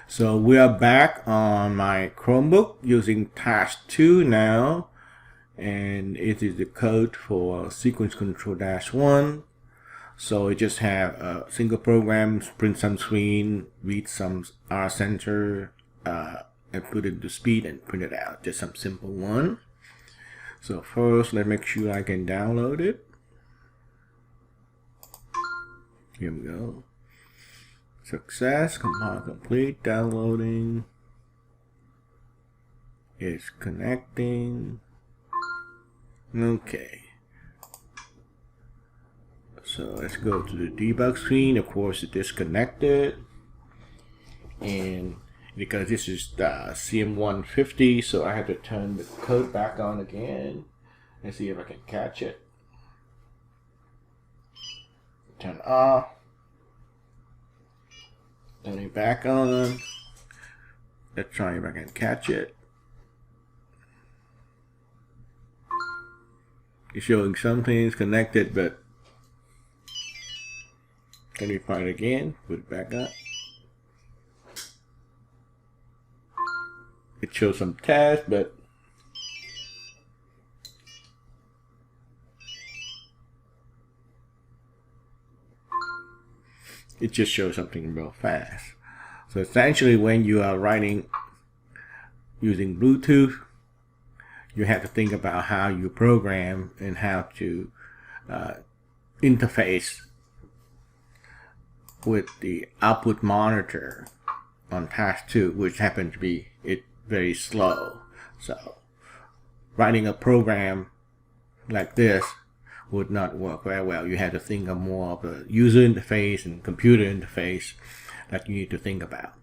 So we are back on my Chromebook using task 2 now, and it is the code for sequence control -1. So it just have a single program, print some screen, read some R center, and put it to speed and print it out. Just some simple one. So first, let's make sure I can download it. Here we go. Success, compile complete, downloading. It's connecting. Okay. So let's go to the debug screen. Of course, it's disconnected. And because this is the CM150, so I have to turn the code back on again. Let's see if I can catch it. Turn off. Turn it back on. Let's try if I can catch it. It's showing something is connected, but can we find it again? Put it back up. It shows some tasks, but it just shows something real fast. So essentially, when you are writing using Bluetooth, you have to think about how you program and how to interface with the output monitor on task 2, which happens to be very slow. So writing a program like this would not work very well. You have to think of more of the user interface and computer interface that you need to think about.